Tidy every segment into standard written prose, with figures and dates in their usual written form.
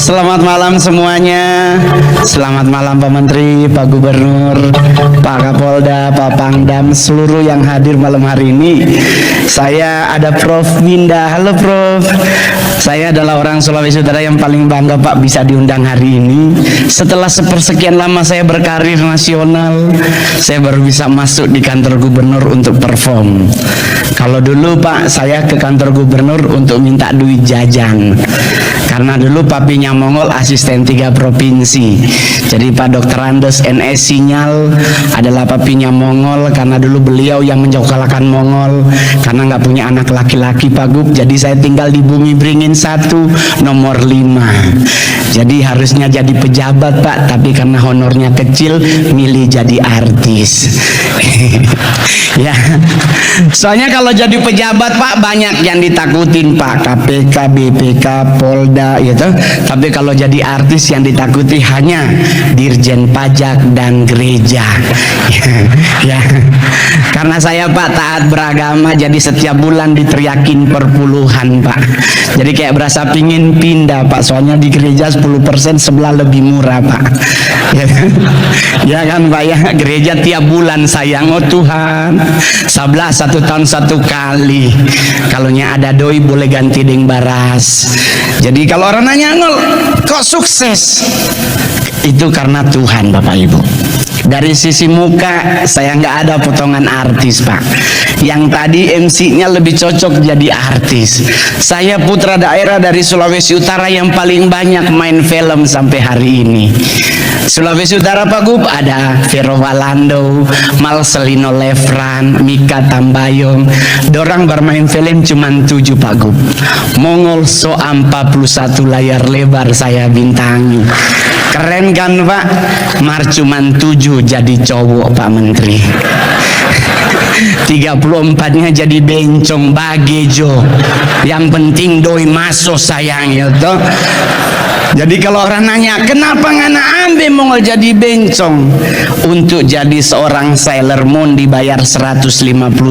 Selamat malam semuanya. Selamat malam Pak Menteri, Pak Gubernur, Pak Kapolda, Pak Pangdam, seluruh yang hadir malam hari ini. Saya ada Prof Winda. Halo Prof. Saya adalah orang Sulawesi Utara yang paling bangga Pak bisa diundang hari ini. Setelah sepersekian lama saya berkarir nasional, saya baru bisa masuk di kantor gubernur untuk perform. Kalau dulu Pak, saya ke kantor gubernur untuk minta duit jajan. Karena dulu papinya Mongol asisten 3 provinsi. Jadi Pak Dr. Andes NS Sinyal adalah papinya Mongol, karena dulu beliau yang menjauhkan Mongol. Karena nggak punya anak laki-laki Pak Gub, jadi saya tinggal di Bumi Beringin 1 nomor 5. Jadi harusnya jadi pejabat Pak, tapi karena honornya kecil milih jadi artis. Ya, soalnya kalau jadi pejabat Pak banyak yang ditakutin Pak, KPK, BPK, Polda gitu. Tapi kalau jadi artis yang ditakuti hanya Dirjen Pajak dan gereja. Ya, karena saya Pak taat beragama, jadi setiap bulan diteriakin perpuluhan Pak. Jadi kayak berasa pingin pindah Pak, soalnya di gereja 10% sebelah lebih murah Pak. Ya, ya kan Pak ya, gereja tiap bulan sayang, oh Tuhan, sebelah 1 tahun 1 kali. Kalaunya ada doi boleh ganti deng baras. Jadi kalau orang nanya, Ngol, kok sukses? Itu karena Tuhan Bapak Ibu. Dari sisi muka saya nggak ada potongan artis Pak. Yang tadi MC-nya lebih cocok jadi artis. Saya putra daerah dari Sulawesi Utara yang paling banyak main film sampai hari ini. Sulawesi Utara Pak Gub ada Vero Walando, Marcelino Lefran, Mika Tambayong. Dorang bermain film cuman 7 Pak Gub. Mongol so 41 layar lebar saya bintangi. Keren kan Pak? Mar cuman 7 jadi cowok Pak Menteri. 34-nya jadi bencong bagejo. Yang penting doi masuk sayang ya toh. Jadi kalau orang nanya, kenapa ngana ambil Mongol jadi bencong? Untuk jadi seorang Sailor Moon dibayar 150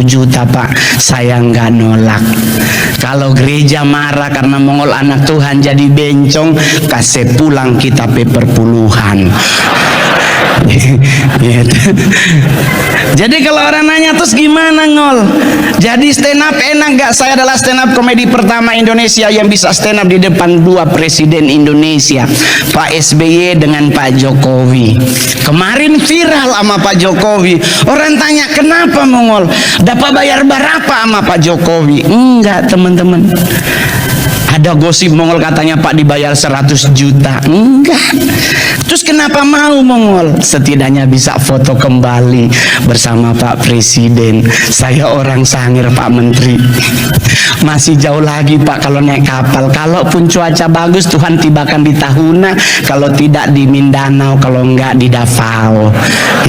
juta Pak, saya nggak nolak. Kalau gereja marah karena Mongol anak Tuhan jadi bencong, kasih pulang kita perpuluhan. Jadi kalau orang nanya terus gimana Ngol? Jadi stand up enak gak? Saya adalah stand up komedi pertama Indonesia yang bisa stand up di depan 2 presiden Indonesia, Pak SBY dengan Pak Jokowi. Kemarin viral sama Pak Jokowi. Orang tanya kenapa Mongol? Dapat bayar berapa sama Pak Jokowi? Enggak teman-teman. Ada gosip Mongol katanya Pak dibayar 100 juta. Enggak. Terus kenapa mau Mongol? Setidaknya bisa foto kembali bersama Pak Presiden. Saya orang Sangir Pak Menteri. Masih jauh lagi Pak kalau naik kapal. Kalaupun cuaca bagus Tuhan tibakan di Tahuna, kalau tidak di Mindanao, kalau enggak di Davao.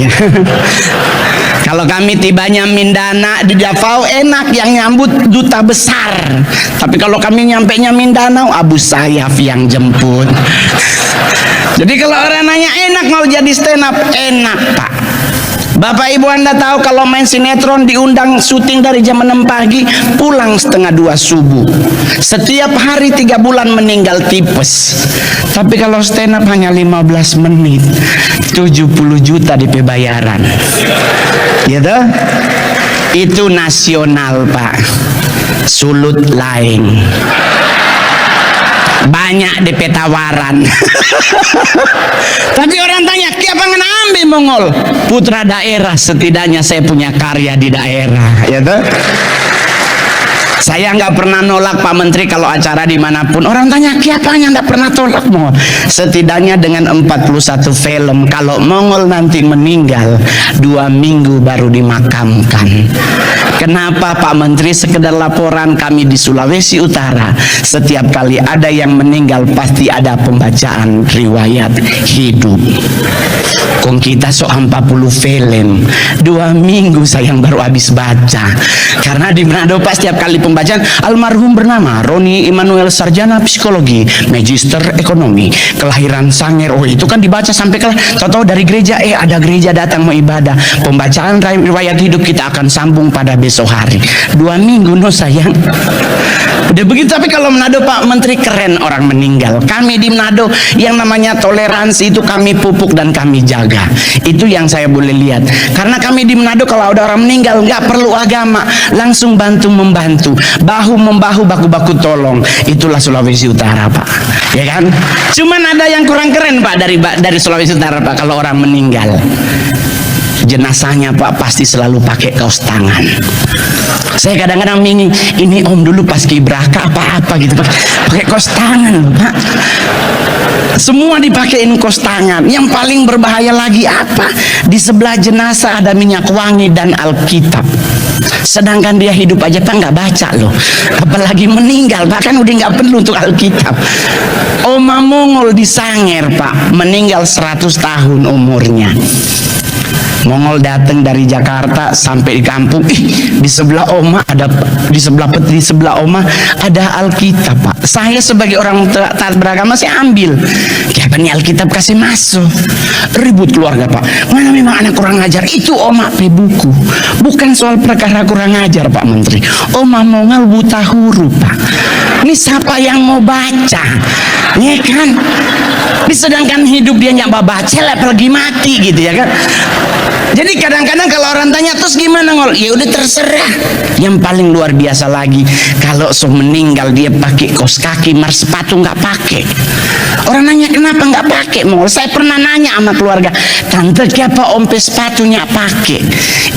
Ya. Kalau kami tibanya Mindanao di Davao enak, yang nyambut duta besar. Tapi kalau kami nyampenya Mindanao, Abu Sayyaf yang jemput. Jadi kalau orang nanya enak mau jadi stand up, enak Pak. Bapak Ibu Anda tahu kalau main sinetron diundang syuting dari jam 6 pagi, pulang setengah 2 subuh. Setiap hari 3 bulan meninggal tipes. Tapi kalau stand up hanya 15 menit, 70 juta DP bayaran. Gitu? Itu nasional Pak. Sulut lain. Banyak DP tawaran. Tapi orang tanya, kenapa nggak ambil Mongol? Putra daerah, setidaknya saya punya karya di daerah, ya toh? Saya nggak pernah nolak Pak Menteri kalau acara dimanapun. Orang tanya, kiapanya nggak pernah tolak Mongol. Setidaknya dengan 41 film, kalau Mongol nanti meninggal 2 minggu baru dimakamkan. Kenapa Pak Menteri? Sekedar laporan kami di Sulawesi Utara, setiap kali ada yang meninggal pasti ada pembacaan riwayat hidup. Kong kita so 40 film, 2 minggu sayang baru habis baca. Karena di Manado pas setiap kali pembacaan, almarhum bernama Roni Immanuel Sarjana Psikologi, Magister Ekonomi, kelahiran Sangir. Oh itu kan dibaca sampai kelar. Tahu-tahu dari gereja, ada gereja datang mau ibadah. Pembacaan riwayat hidup kita akan sambung pada besok hari. 2 minggu no sayang. Udah begitu. Tapi kalau Manado Pak Menteri keren orang meninggal. Kami di Manado yang namanya toleransi itu kami pupuk dan kami jaga. Itu yang saya boleh lihat. Karena kami di Manado kalau ada orang meninggal nggak perlu agama, langsung bantu membantu, bahu membahu, baku-baku tolong. Itulah Sulawesi Utara Pak, ya kan? Cuman ada yang kurang keren Pak dari Sulawesi Utara Pak. Kalau orang meninggal, jenazahnya Pak pasti selalu pakai kaos tangan. Saya kadang-kadang ini om dulu pas kibraka apa-apa gitu pakai kaos tangan Pak. Semua dipakein kaos tangan. Yang paling berbahaya lagi apa? Di sebelah jenazah ada minyak wangi dan Alkitab. Sedangkan dia hidup aja Pak nggak baca loh, apalagi meninggal. Bahkan udah nggak perlu untuk Alkitab. Oma Mongol di Sanger Pak, meninggal 100 tahun umurnya. Mongol datang dari Jakarta sampai di kampung, di sebelah Oma ada, di sebelah Oma ada Alkitab Pak. Saya sebagai orang taat beragama saya ambil. Kenapa nih Alkitab kasih masuk? Ribut keluarga Pak. Mana memang anak kurang ngajar. Itu Oma buku. Bukan soal perkara kurang ngajar Pak Menteri. Oma Mongol buta huruf Pak. Ini siapa yang mau baca? Ya kan? Sedangkan hidup dia nggak baca, apalagi mati gitu ya kan? Jadi kadang-kadang kalau orang tanya terus gimana Ngol? Ya udah terserah. Yang paling luar biasa lagi kalau meninggal dia pakai kaos kaki, sepatu nggak pakai. Orang nanya kenapa nggak pakai Mongol? Saya pernah nanya sama keluarga, tante kenapa ompe sepatunya pakai?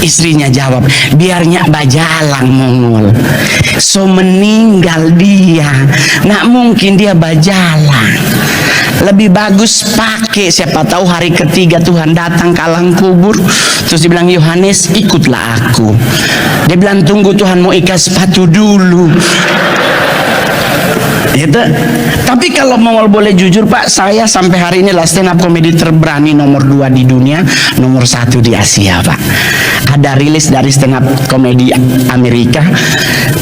Istrinya jawab, biarnya bajalang Mongol. Meninggal dia, nggak mungkin dia bajalang. Lebih bagus pakai, siapa tahu hari ketiga Tuhan datang ke alam kubur, terus dia bilang Yohanes ikutlah aku. Dia bilang tunggu Tuhan mau ikat sepatu dulu. Gitu. Tapi kalau Mongol boleh jujur Pak, saya sampai hari ini lah stand up comedy terberani nomor 2 di dunia, nomor 1 di Asia Pak. Ada rilis dari stand up comedy Amerika,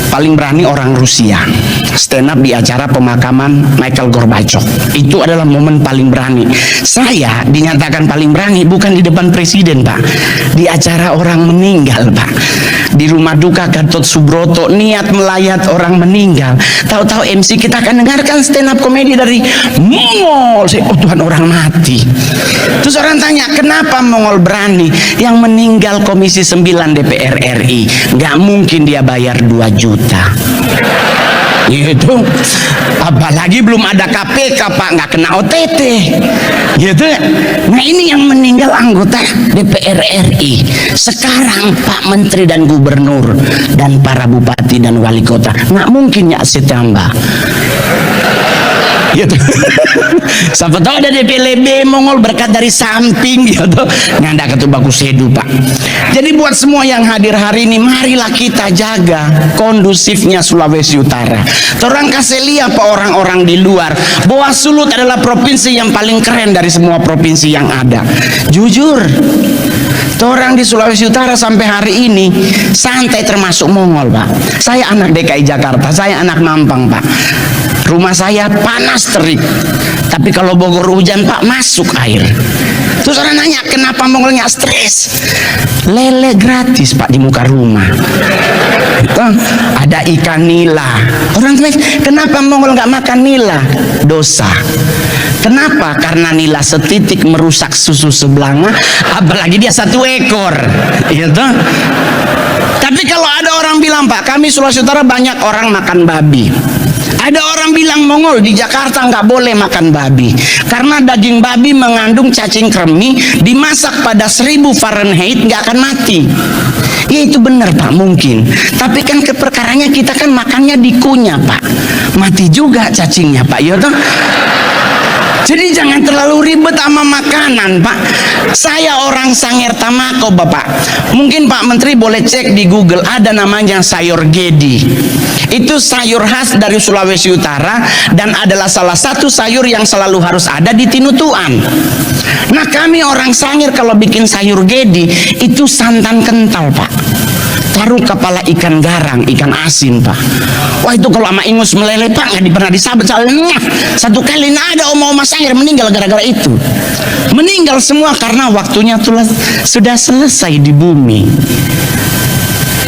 paling berani orang Rusia. Stand up di acara pemakaman Michael Gorbachev. Itu adalah momen paling berani. Saya dinyatakan paling berani bukan di depan presiden Pak, di acara orang meninggal Pak. Di rumah duka Gatot Subroto, niat melayat orang meninggal. Tahu-tahu MC kita akan dengarkan stand up komedi dari Mongol. Oh Tuhan, orang mati. Terus orang tanya kenapa Mongol berani? Yang meninggal Komisi 9 DPR RI, nggak mungkin dia bayar 2 juta. Gitu. Apalagi belum ada KPK Pak, nggak kena OTT gitu. Nah ini yang meninggal anggota DPR RI. Sekarang Pak Menteri dan Gubernur dan para bupati dan wali kota nggak mungkin ya setambah gitu. Siapa tahu ada DPLB Mongol berkat dari samping gitu. Nggak ketemu bagus sedu Pak. Jadi buat semua yang hadir hari ini, marilah kita jaga kondusifnya Sulawesi Utara. Orang kasih lihat Pak orang-orang di luar bahwa Sulut adalah provinsi yang paling keren dari semua provinsi yang ada. Jujur, orang di Sulawesi Utara sampai hari ini santai termasuk Mongol Pak. Saya anak DKI Jakarta, saya anak Mampang Pak. Rumah saya panas terik, tapi kalau Bogor hujan Pak masuk air. Terus orang nanya kenapa Mongol nggak stres? Lele gratis Pak di muka rumah. Ada ikan nila. Orang tanya kenapa Mongol nggak makan nila? Dosa. Kenapa? Karena nila setitik merusak susu sebelanga, apalagi dia 1 ekor. Gitu. Tapi kalau ada orang bilang Pak, kami Sulawesi Utara banyak orang makan babi. Ada orang bilang Mongol di Jakarta nggak boleh makan babi karena daging babi mengandung cacing kremi, dimasak pada 1000 Fahrenheit nggak akan mati. Ya itu benar Pak, mungkin. Tapi kan keperkaranya kita kan makannya dikunyah Pak, mati juga cacingnya Pak. Ya toh? Jadi jangan terlalu ribet sama makanan Pak. Saya orang Sanger Tamako Bapak. Mungkin Pak Menteri boleh cek di Google, ada namanya sayur gedi. Itu sayur khas dari Sulawesi Utara dan adalah salah satu sayur yang selalu harus ada di Tinutuan. Nah kami orang Sanger kalau bikin sayur gedi itu santan kental Pak. Taruh kepala ikan garang, ikan asin Pak. Wah itu kalau sama ingus meleleh Pak nggak pernah disabet soalnya. Satu kali ada oma-oma Sanger meninggal gara-gara itu. Meninggal semua karena waktunya sudah selesai di bumi.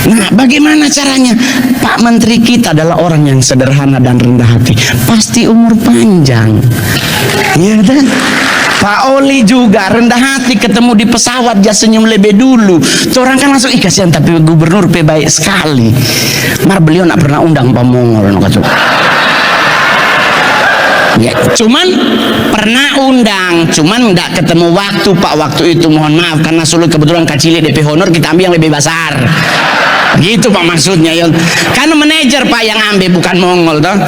Nah, bagaimana caranya? Pak Menteri kita adalah orang yang sederhana dan rendah hati, pasti umur panjang. Iya kan? Pak Oli juga rendah hati, ketemu di pesawat dia senyum lebih dulu. Tuh orang kan langsung kasihan, tapi gubernur baik sekali. Mar beliau nak pernah undang Pak Mongol. Ya, cuman pernah undang, cuman nggak ketemu waktu Pak. Waktu itu mohon maaf karena sulit kebetulan kacili DP honor kita ambil yang lebih besar. Gitu Pak maksudnya ya. Karena manajer Pak yang ambil bukan Mongol toh.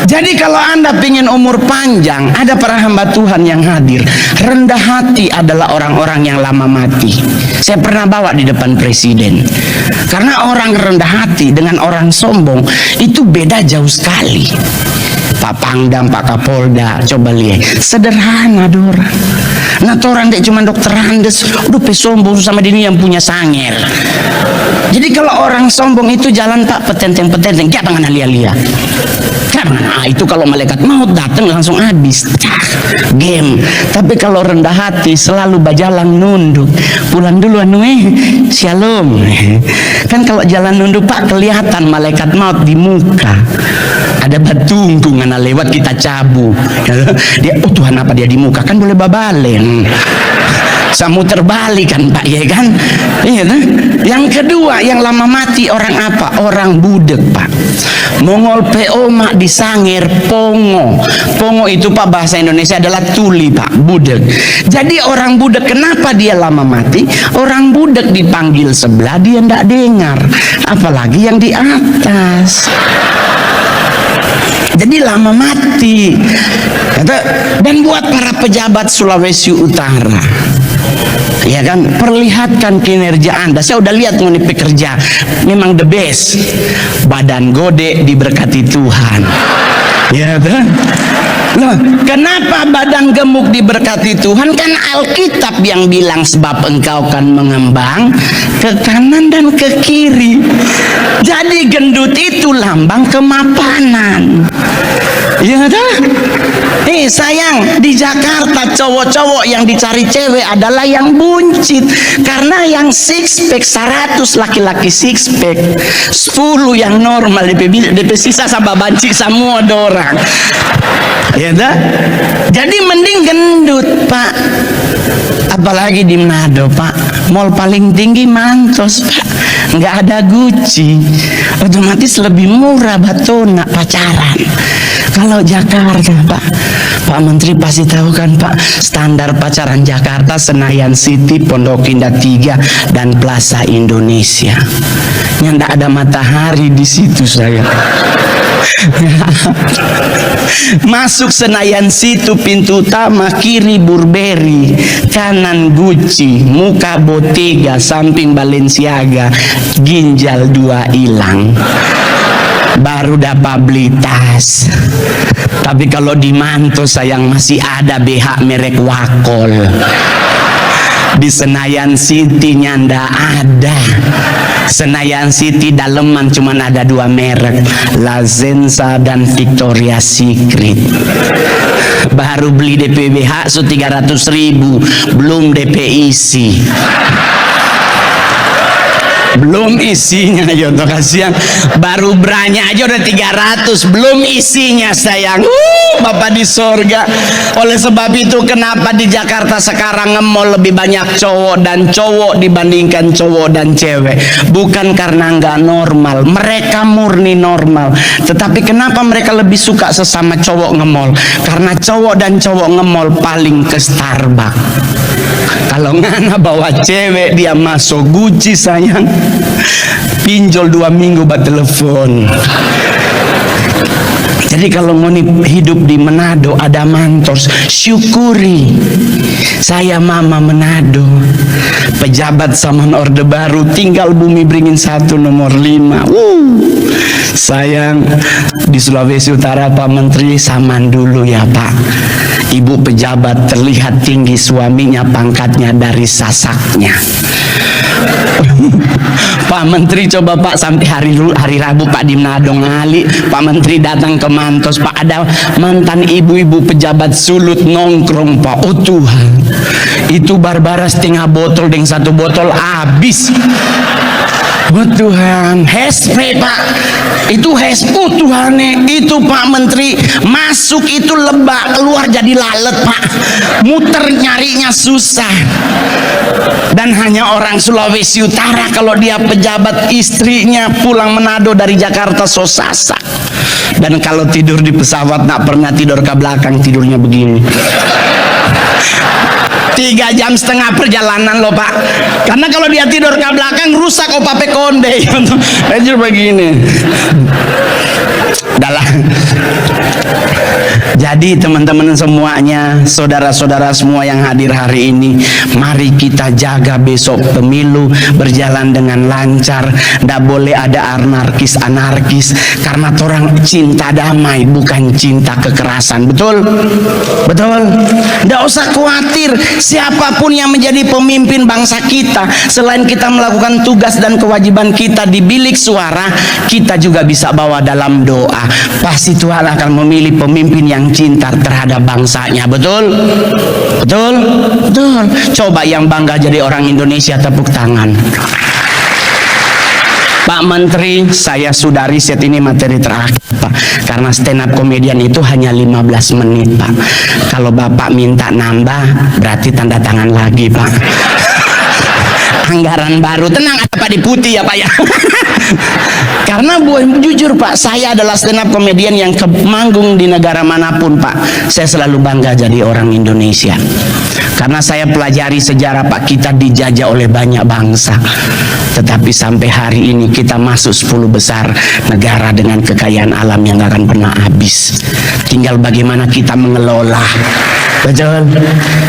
Jadi kalau Anda pingin umur panjang, ada para hamba Tuhan yang hadir. Rendah hati adalah orang-orang yang lama mati. Saya pernah bawa di depan presiden. Karena orang rendah hati dengan orang sombong itu beda jauh sekali. Pak Pangdam, Pak Kapolda, coba lihat, sederhana dorang. Nah, orang dek cuma dokter Andes, udah sombong sama dini yang punya sanger. Jadi kalau orang sombong itu jalan Pak petenteng-petenteng, jangan lia-lia. Nah, itu kalau malaikat maut datang langsung habis. Game. Tapi kalau rendah hati selalu berjalan nunduk. Pulang dulu shalom. Kan kalau jalan nunduk Pak kelihatan malaikat maut di muka. Ada batu ngana lewat kita cabu. Dia Tuhan apa dia di muka kan boleh babalen. Samu terbalik kan Pak ya kan? Iya kan? Yang kedua yang lama mati orang apa? Orang budek Pak. Mongol PO mak disangir pongo. Pongo itu Pak bahasa Indonesia adalah tuli Pak, budek. Jadi orang budek kenapa dia lama mati? Orang budek dipanggil sebelah dia ndak dengar. Apalagi yang di atas. Jadi lama mati. Dan buat para pejabat Sulawesi Utara, ya kan, perlihatkan kinerja Anda. Saya udah lihat mengenai pekerja, memang the best. Badan gede diberkati Tuhan. Ya kan? Loh, kenapa badan gemuk diberkati Tuhan? Kan Alkitab yang bilang sebab engkau kan mengembang ke kanan dan ke kiri. Jadi gendut itu lambang kemapanan. Iya dah. Sayang, di Jakarta cowok-cowok yang dicari cewek adalah yang buncit. Karena yang six pack 100 laki-laki six pack, 10 yang normal DP sisa sama bancik semua dorang. Ya dah. Jadi mending gendut Pak. Apalagi di Manado Pak, mall paling tinggi Mantos Pak, nggak ada Gucci, otomatis lebih murah batona pacaran. Kalau Jakarta Pak Menteri pasti tahu kan Pak, standar pacaran Jakarta Senayan City, Pondok Indah 3 dan Plaza Indonesia. Yang nggak ada matahari di situ saya. Masuk Senayan situ pintu utama, kiri Burberry, kanan Gucci, muka Bottega, samping Balenciaga, ginjal 2 hilang. Baru dapat beli tas. Tapi kalau di Manto sayang masih ada BH merek Wakol. Di Senayan City nyanda ada. Senayan City daleman cuman ada 2 merek, La Senza dan Victoria's Secret. Baru beli DP BH 300.000, belum DP isi. Belum isinya ya kasihan, baru branya aja udah 300, belum isinya sayang. Bapak di sorga. Oleh sebab itu kenapa di Jakarta sekarang nge-mall lebih banyak cowok dan cowok dibandingkan cowok dan cewek? Bukan karena nggak normal, mereka murni normal. Tetapi kenapa mereka lebih suka sesama cowok nge-mall? Karena cowok dan cowok nge-mall paling ke Starbucks. Kalau ngana bawa cewek dia masuk Gucci sayang, pinjol 2 minggu buat telepon. Jadi kalau mau hidup di Manado ada Mantos, syukuri. Saya Mama Manado, pejabat Saman Orde Baru, tinggal Bumi Beringin 1 nomor 5. Sayang, di Sulawesi Utara Pak Menteri saman dulu ya Pak. Ibu pejabat terlihat tinggi, suaminya pangkatnya dari sasaknya. Pak Menteri coba Pak sampai hari Rabu Pak di Manado ngali, Pak Menteri datang ke Mantos Pak, ada mantan ibu-ibu pejabat Sulut nongkrong Pak. Oh Tuhan, itu Barbara setengah botol dengan 1 botol habis. Tuhan, hespe Pak, itu hespu Tuhan, itu Pak Menteri masuk itu lebak, keluar jadi lalet Pak, muter nyarinya susah. Dan hanya orang Sulawesi Utara kalau dia pejabat, istrinya pulang Manado dari Jakarta sosasa. Dan kalau tidur di pesawat tak pernah tidur ke belakang, tidurnya begini. 3,5 jam perjalanan loh Pak, karena kalau dia tidur ke belakang rusak opape konde. Aja begini. Dalam. Jadi teman-teman semuanya, saudara-saudara semua yang hadir hari ini, mari kita jaga besok pemilu berjalan dengan lancar. Tidak boleh ada anarkis, karena orang cinta damai bukan cinta kekerasan. Betul? Betul? Tidak usah khawatir siapapun yang menjadi pemimpin bangsa kita, selain kita melakukan tugas dan kewajiban kita di bilik suara, kita juga bisa bawa dalam doa. Pasti Tuhan akan memilih pemimpin yang cinta terhadap bangsanya. Betul? Betul? Betul. Coba yang bangga jadi orang Indonesia, tepuk tangan. Pak Menteri, saya sudah riset, ini materi terakhir Pak, karena stand up comedian itu hanya 15 menit Pak. Kalau Bapak minta nambah, berarti tanda tangan lagi Pak. Anggaran baru, tenang ada Pak Deputi ya Pak ya. Karena jujur Pak, saya adalah stand up comedian yang manggung di negara manapun Pak, saya selalu bangga jadi orang Indonesia. Karena saya pelajari sejarah Pak, kita dijajah oleh banyak bangsa, tetapi sampai hari ini kita masuk 10 besar negara dengan kekayaan alam yang gak akan pernah habis. Tinggal bagaimana kita mengelola. Betul.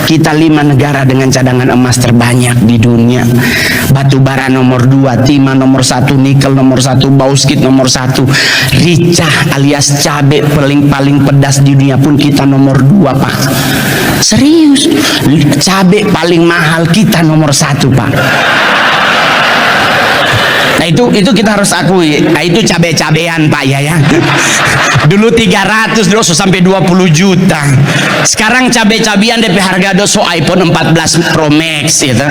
Kita 5 negara dengan cadangan emas terbanyak di dunia. Batu bara nomor 2, timah nomor 1, nikel nomor 1, bauxit nomor 1, ricah alias cabai paling pedas di dunia pun kita nomor 2 Pak. Serius, cabai paling mahal kita nomor 1 Pak. Nah itu kita harus akui. Nah itu cabai-cabean Pak ya. Dulu 300 doso sampai 20 juta. Sekarang cabai-cabean DP harga doso iPhone 14 Pro Max gitu.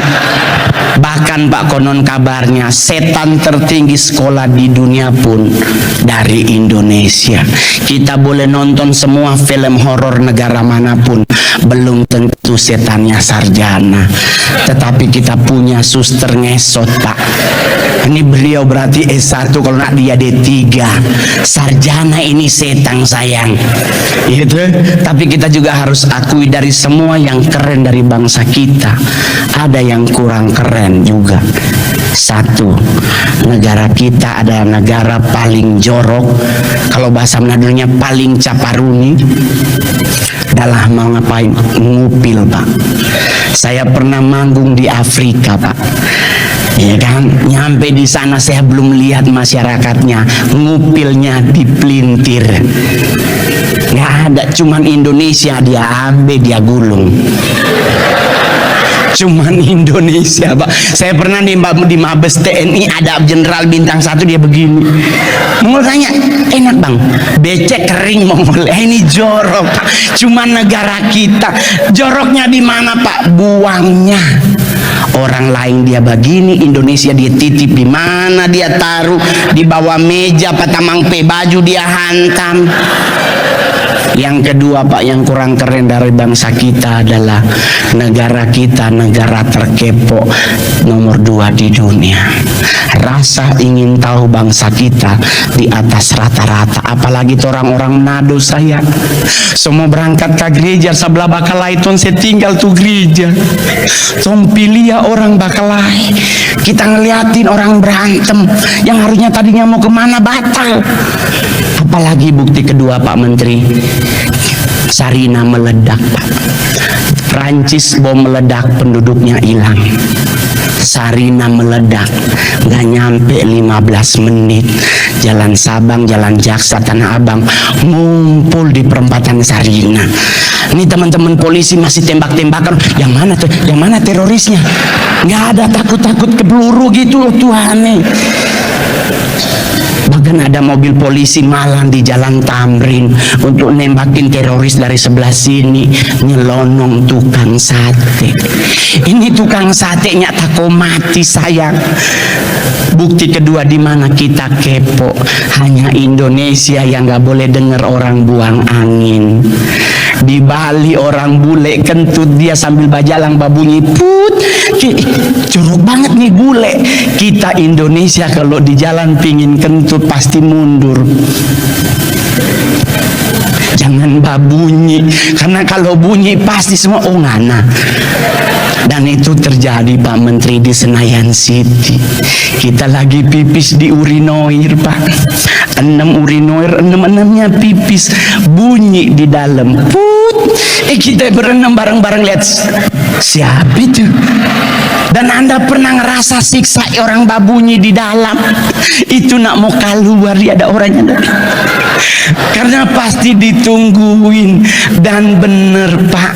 Bahkan Pak, konon kabarnya setan tertinggi sekolah di dunia pun dari Indonesia. Kita boleh nonton semua film horor negara manapun, belum tentu setannya sarjana. Tetapi kita punya suster ngesot Pak. Ini beliau berarti S1, kalau nak dia D3. Sarjana ini setan sayang. Gitu. Tapi kita juga harus akui dari semua yang keren dari bangsa kita, ada yang kurang keren juga. Satu, negara kita adalah negara paling jorok, kalau bahasa Manadonya paling caparuni. Dalam mau ngapain? Ngupil Pak. Saya pernah manggung di Afrika Pak. Ya kan, nyampe di sana saya belum lihat masyarakatnya ngupilnya dipelintir. Nggak ada, cuman Indonesia dia ambil, dia gulung. Cuman Indonesia Pak. Saya pernah di Mabes TNI ada Jenderal bintang 1, dia begini. Mau tanya, enak Bang, becek kering mongol. Ini jorok Pak. Cuman negara kita. Joroknya di mana Pak? Buangnya. Orang lain dia begini, Indonesia dia titip di mana dia taruh, di bawah meja, patamang baju dia hantam. Yang kedua Pak, yang kurang keren dari bangsa kita adalah negara kita negara terkepo nomor 2 di dunia. Rasa ingin tahu bangsa kita di atas rata-rata, apalagi orang-orang Manado saya. Semua berangkat ke gereja sebelah Bakalai tuh, saya tinggal tuh gereja. Pilih ya orang Bakalai. Kita ngeliatin orang berantem yang harusnya tadinya mau kemana batal. Apalagi bukti kedua Pak Menteri, Sarina meledak Pak. Prancis bom meledak, penduduknya hilang. Sarina meledak, nggak nyampe 15 menit, Jalan Sabang, Jalan Jaksa, Tanah Abang ngumpul di perempatan Sarina. Ini teman-teman polisi masih tembak-tembakan. Yang mana tuh? Yang mana terorisnya? Nggak ada takut-takut ke peluru gitu loh Tuhan nih. Bahkan ada mobil polisi malang di Jalan Tamrin untuk nembakin teroris dari sebelah sini, nyelonong tukang sate. Ini tukang satenya tako mati sayang. Bukti kedua di mana kita kepo, hanya Indonesia yang nggak boleh dengar orang buang angin. Di Bali orang bule kentut dia sambil bajalang babunyi put. Curug banget nih bule. Kita Indonesia kalau di jalan pingin kentut pasti mundur. Jangan babunyi, karena kalau bunyi pasti semua oh ngana. Dan itu terjadi Pak Menteri di Senayan City. Kita lagi pipis di urinoir Pak. 6 urinoir, 6-6-nya pipis. Bunyi di dalam. Put. Kita berenam bareng-bareng lihat siapa itu. Dan Anda pernah ngerasa siksa orang babunyi di dalam? Itu nak mau keluar dia ada orangnya. Karena pasti ditungguin. Dan bener Pak,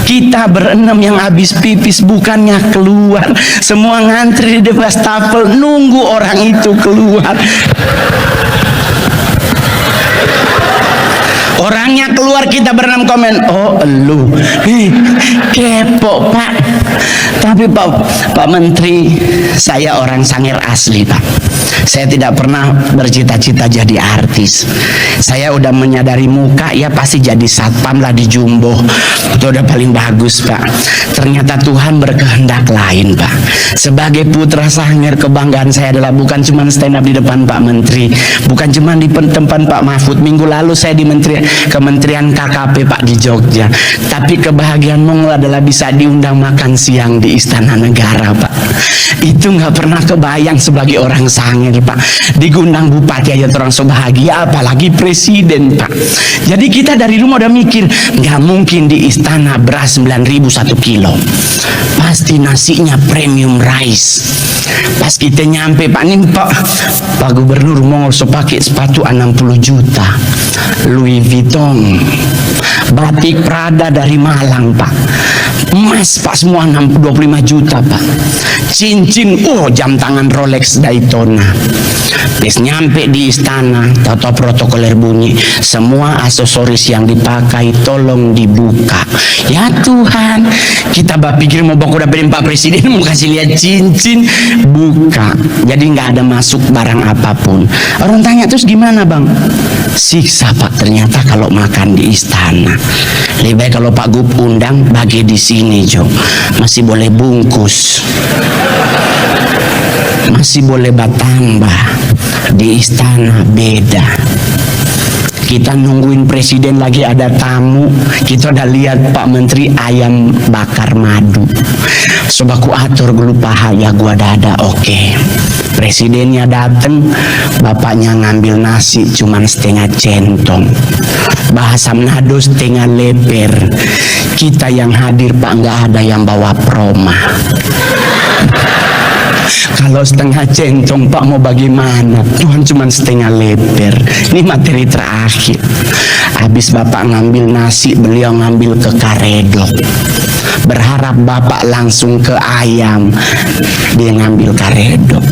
kita berenam yang habis pipis bukannya keluar, semua ngantri di wastafel nunggu orang itu keluar. Orangnya keluar, kita berenam komen, oh elu, kepo Pak. Tapi Pak Menteri, saya orang Sangir asli Pak. Saya tidak pernah bercita-cita jadi artis. Saya udah menyadari muka ya pasti jadi satpam lah di Jumbo. Itu udah paling bagus Pak. Ternyata Tuhan berkehendak lain Pak. Sebagai putra Sangir, kebanggaan saya adalah bukan cuma stand up di depan Pak Menteri, bukan cuma di tempat Pak Mahfud. Minggu lalu saya di Kementerian KKP Pak di Jogja. Tapi kebahagiaan Mongol adalah bisa diundang makan siang di Istana Negara Pak. Itu nggak pernah kebayang sebagai orang Sangir Pak. Digundang bupati aja orang so bahagia, apalagi presiden Pak. Jadi kita dari rumah udah mikir, nggak mungkin di istana beras 9.000 1 kilo. Pasti nasinya premium rice. Pas kita nyampe Pak nih Pak Gubernur mau so pakai sepatu 60 juta. Louis Vuitton, batik Prada dari Malang Pak, emas Pak semua 25 juta Pak, cincin jam tangan Rolex Daytona. Terus nyampe di istana, tahu protokoler bunyi, semua aksesoris yang dipakai tolong dibuka. Ya Tuhan, kita pikir mau baku dapetin Pak Presiden mau kasih lihat cincin, buka. Jadi nggak ada masuk barang apapun. Orang tanya terus gimana Bang? Siksa Pak, ternyata kalau makan di istana. Lebih baik kalau Pak Gub undang bagi di sini Jo, masih boleh bungkus, masih boleh batambah. Di istana beda. Kita nungguin presiden lagi ada tamu, kita udah lihat Pak Menteri ayam bakar madu. Sobaku atur gue lupa ya gua dada oke. Presidennya dateng, bapaknya ngambil nasi cuman setengah centong. Bahasa Manado setengah leper. Kita yang hadir Pak nggak ada yang bawa proma. Kalau setengah centong Pak mau bagaimana? Tuhan cuma setengah leper. Ini materi terakhir. Habis Bapak ngambil nasi, beliau ngambil ke karedok. Berharap Bapak langsung ke ayam, dia ngambil karedok.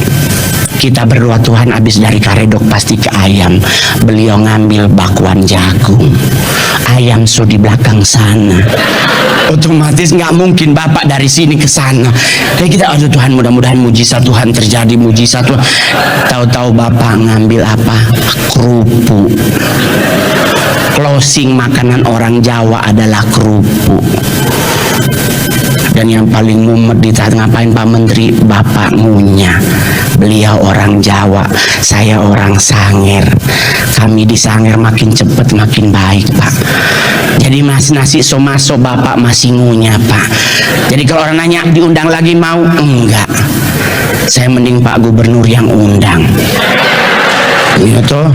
Kita berdoa Tuhan habis dari karedok pasti ke ayam. Beliau ngambil bakwan jagung. Ayam so di belakang sana. Otomatis nggak mungkin Bapak dari sini ke sana. Kayak kita aduh Tuhan mudah-mudahan mujizat Tuhan terjadi, mujizat Tuhan. Tahu-tahu Bapak ngambil apa? Kerupuk. Closing makanan orang Jawa adalah kerupuk. Dan yang paling mumet di saat ngapain Pak Menteri, Bapak ngunyah. Beliau orang Jawa, saya orang Sangir. Kami di Sangir makin cepat makin baik Pak. Jadi nasi so masuk Bapak masih ngunyah Pak. Jadi kalau orang nanya diundang lagi mau? Enggak. Saya mending Pak Gubernur yang undang. Iya toh.